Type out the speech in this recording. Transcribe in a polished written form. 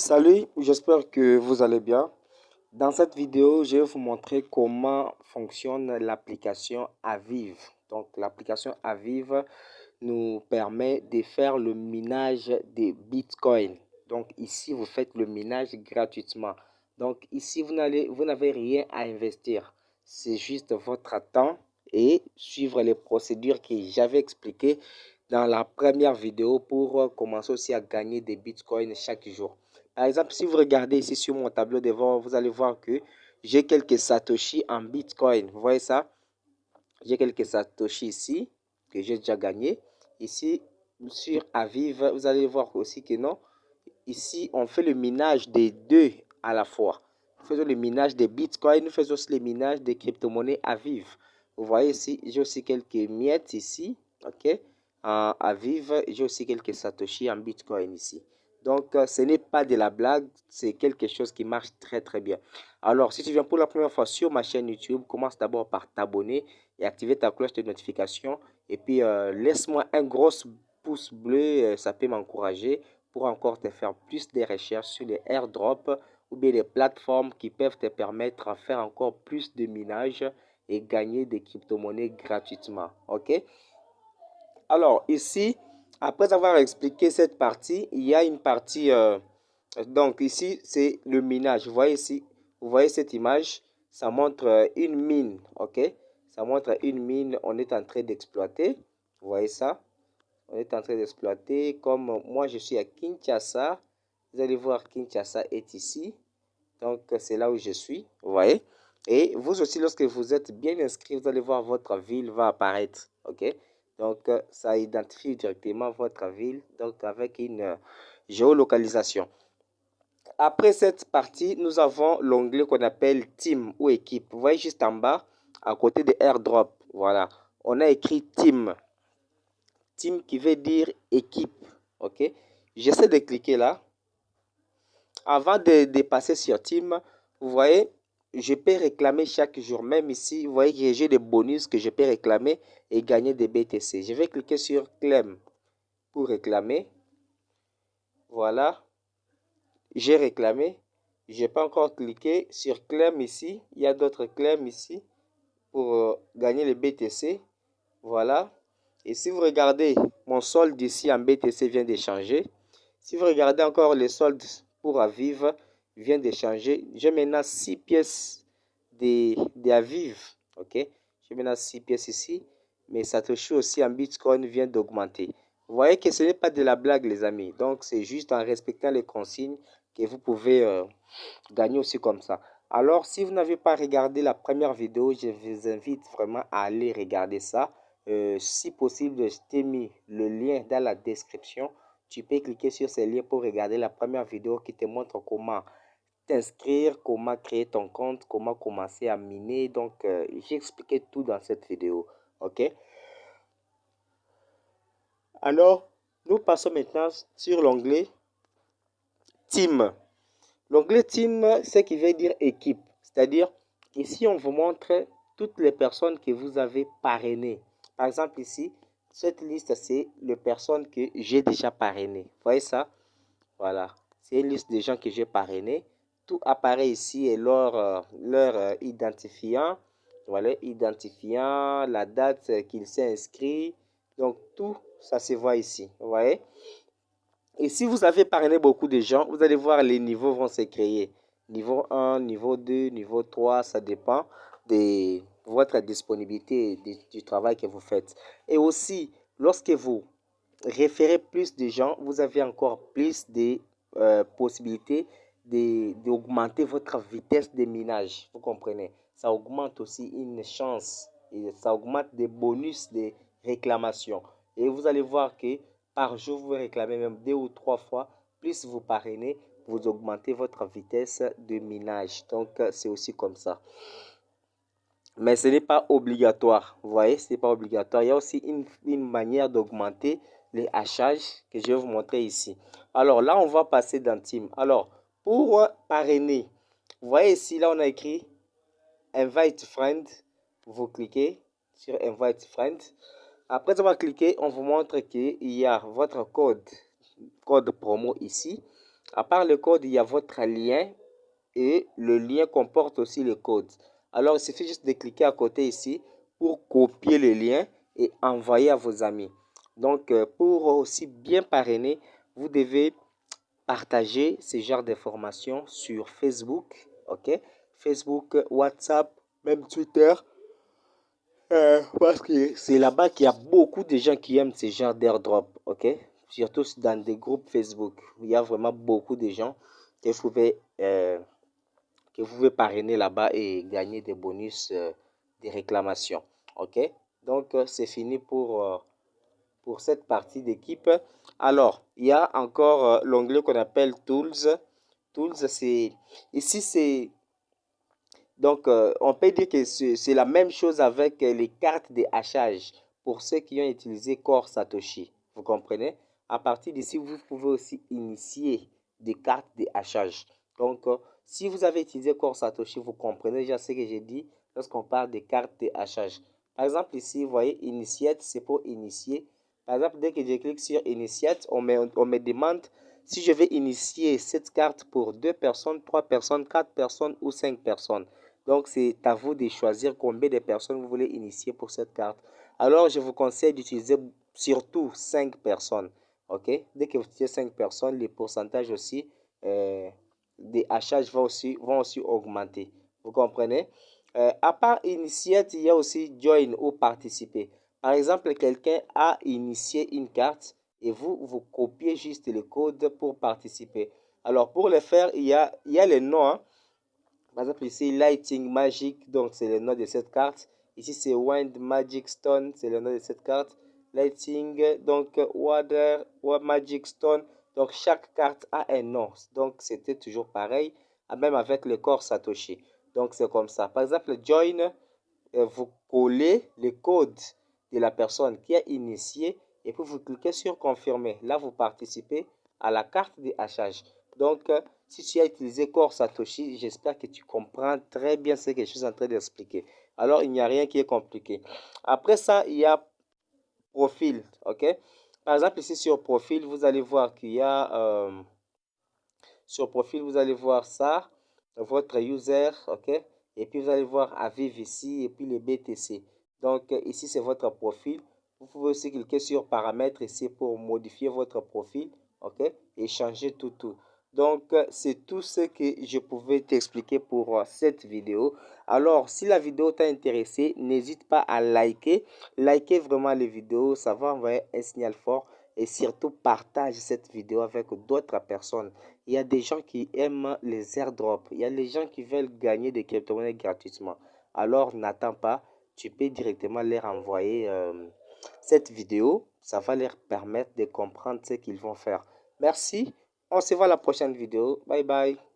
Salut, j'espère que vous allez bien. Dans cette vidéo, je vais vous montrer comment fonctionne l'application Aviv. Donc, l'application Aviv nous permet de faire le minage des bitcoins. Donc, ici, vous faites le minage gratuitement. Donc, ici, vous n'avez rien à investir. C'est juste votre temps et suivre les procédures que j'avais expliquées dans la première vidéo pour commencer aussi à gagner des bitcoins chaque jour. Par exemple, si vous regardez ici sur mon tableau de bord, vous allez voir que j'ai quelques satoshi en bitcoin. Vous voyez ça? J'ai quelques satoshi ici que j'ai déjà gagné. Ici, sur Aviv, vous allez voir aussi que non. Ici, on fait le minage des deux à la fois. Nous faisons le minage des bitcoins, nous faisons aussi le minage des crypto-monnaies Aviv. Vous voyez ici, j'ai aussi quelques miettes ici, ok, en Aviv. J'ai aussi quelques satoshi en bitcoin ici. Donc, ce n'est pas de la blague, c'est quelque chose qui marche très très bien. Alors, si tu viens pour la première fois sur ma chaîne YouTube, commence d'abord par t'abonner et activer ta cloche de notification. Et puis, laisse-moi un gros pouce bleu, ça peut m'encourager pour encore te faire plus de recherches sur les airdrops ou bien les plateformes qui peuvent te permettre de faire encore plus de minage et gagner des crypto-monnaies gratuitement. OK? Alors, ici, après avoir expliqué cette partie, il y a une partie. Donc, ici, c'est le minage. Vous voyez ici, vous voyez cette image, ça montre une mine. OK? Ça montre une mine, on est en train d'exploiter. Vous voyez ça? On est en train d'exploiter. Comme moi, je suis à Kinshasa. Vous allez voir, Kinshasa est ici. Donc, c'est là où je suis. Vous voyez? Et vous aussi, lorsque vous êtes bien inscrit, vous allez voir votre ville va apparaître. OK? Donc, ça identifie directement votre ville. Donc, avec une géolocalisation. Après cette partie, nous avons l'onglet qu'on appelle Team ou équipe. Vous voyez juste en bas, à côté de AirDrop. Voilà. On a écrit Team. Team qui veut dire équipe. OK? J'essaie de cliquer là. Avant de passer sur Team, vous voyez, je peux réclamer chaque jour. Même ici, vous voyez que j'ai des bonus que je peux réclamer et gagner des BTC. Je vais cliquer sur Claim pour réclamer. Voilà. J'ai réclamé. Je n'ai pas encore cliqué sur Claim ici. Il y a d'autres claims ici pour gagner les BTC. Voilà. Et si vous regardez, mon solde ici en BTC vient de changer. Si vous regardez encore les soldes pour Aviv, vient de changer. J'ai maintenant 6 pièces d'Aviv. Ok? J'ai maintenant 6 pièces ici. Mais Satoshi aussi en Bitcoin vient d'augmenter. Vous voyez que ce n'est pas de la blague, les amis. Donc, c'est juste en respectant les consignes que vous pouvez gagner aussi comme ça. Alors, si vous n'avez pas regardé la première vidéo, je vous invite vraiment à aller regarder ça. Si possible, je t'ai mis le lien dans la description. Tu peux cliquer sur ce lien pour regarder la première vidéo qui te montre comment t'inscrire, comment créer ton compte, comment commencer à miner. Donc, j'ai expliqué tout dans cette vidéo. OK? Alors, nous passons maintenant sur l'onglet Team. L'onglet Team, c'est qui veut dire équipe. C'est-à-dire, ici, on vous montre toutes les personnes que vous avez parrainées. Par exemple, ici, cette liste, c'est les personnes que j'ai déjà parrainées. Vous voyez ça? Voilà. C'est une liste de gens que j'ai parrainés. Tout apparaît ici et leur identifiant. Voilà, identifiant, la date qu'il s'est inscrit. Donc, tout ça se voit ici. Vous voyez? Et si vous avez parrainé beaucoup de gens, vous allez voir les niveaux vont se créer. Niveau 1, niveau 2, niveau 3, ça dépend de votre disponibilité et du travail que vous faites. Et aussi, lorsque vous référez plus de gens, vous avez encore plus de possibilités d'augmenter votre vitesse de minage. Vous comprenez? Ça augmente aussi une chance et ça augmente des bonus de réclamation. Et vous allez voir que par jour, vous réclamez même 2 ou 3 fois. Plus vous parrainez, vous augmentez votre vitesse de minage. Donc, c'est aussi comme ça. Mais ce n'est pas obligatoire. Vous voyez, ce n'est pas obligatoire. Il y a aussi une manière d'augmenter les hachages que je vais vous montrer ici. Alors là, on va passer dans Team. Alors, pour parrainer, vous voyez ici, là, on a écrit Invite Friend. Vous cliquez sur Invite Friend. Après avoir cliqué, on vous montre qu'il y a votre code promo ici. À part le code, il y a votre lien et le lien comporte aussi le code. Alors, il suffit juste de cliquer à côté ici pour copier le lien et envoyer à vos amis. Donc, pour aussi bien parrainer, vous devez partager ce genre d'informations sur Facebook, ok? Facebook, WhatsApp, même Twitter. Parce que c'est là-bas qu'il y a beaucoup de gens qui aiment ce genre d'airdrop, ok? Surtout dans des groupes Facebook. Il y a vraiment beaucoup de gens que vous pouvez parrainer là-bas et gagner des bonus des réclamations, ok? Donc, c'est fini pour cette partie d'équipe. Alors, il y a encore l'onglet qu'on appelle Tools. Tools, c'est... Ici, c'est... Donc, on peut dire que c'est la même chose avec les cartes de hachage pour ceux qui ont utilisé Core Satoshi. Vous comprenez? À partir d'ici, vous pouvez aussi initier des cartes de hachage. Donc, si vous avez utilisé Core Satoshi, vous comprenez déjà ce que j'ai dit lorsqu'on parle des cartes de hachage. Par exemple, ici, vous voyez, Initiate, c'est pour initier. Par exemple, dès que je clique sur Initiate, on me demande si je vais initier cette carte pour 2 personnes, 3 personnes, 4 personnes ou 5 personnes. Donc, c'est à vous de choisir combien de personnes vous voulez initier pour cette carte. Alors, je vous conseille d'utiliser surtout 5 personnes. OK? Dès que vous utilisez 5 personnes, les pourcentages aussi des achats vont aussi augmenter. Vous comprenez? À part Initiate, il y a aussi Join ou Participer. Par exemple, quelqu'un a initié une carte et vous copiez juste le code pour participer. Alors, pour le faire, il y a les noms. Hein. Par exemple, ici, Lighting Magic, donc c'est le nom de cette carte. Ici, c'est Wind Magic Stone, c'est le nom de cette carte. Lighting, donc Water Magic Stone. Donc, chaque carte a un nom. Donc, c'était toujours pareil, même avec le corps Satoshi. Donc, c'est comme ça. Par exemple, Join, vous collez le code de la personne qui a initié et puis vous cliquez sur confirmer. Là, vous participez à la carte de hachage. Donc, si tu as utilisé Core Satoshi, j'espère que tu comprends très bien ce que je suis en train d'expliquer. Alors, il n'y a rien qui est compliqué. Après ça, il y a profil. OK? Par exemple, ici sur profil, vous allez voir qu'il y a sur profil, vous allez voir ça, votre user, ok? Et puis vous allez voir Aviv ici et puis les BTC. Donc ici c'est votre profil. Vous pouvez aussi cliquer sur paramètres ici pour modifier votre profil, ok? Et changer tout. Donc c'est tout ce que je pouvais t'expliquer pour cette vidéo. Alors si la vidéo t'a intéressé, n'hésite pas à liker. Likez vraiment les vidéos, ça va envoyer un signal fort. Et surtout partage cette vidéo avec d'autres personnes. Il y a des gens qui aiment les airdrops. Il y a des gens qui veulent gagner des crypto-monnaies gratuitement. Alors, n'attends pas. Tu peux directement leur envoyer cette vidéo. Ça va leur permettre de comprendre ce qu'ils vont faire. Merci. On se voit à la prochaine vidéo. Bye bye.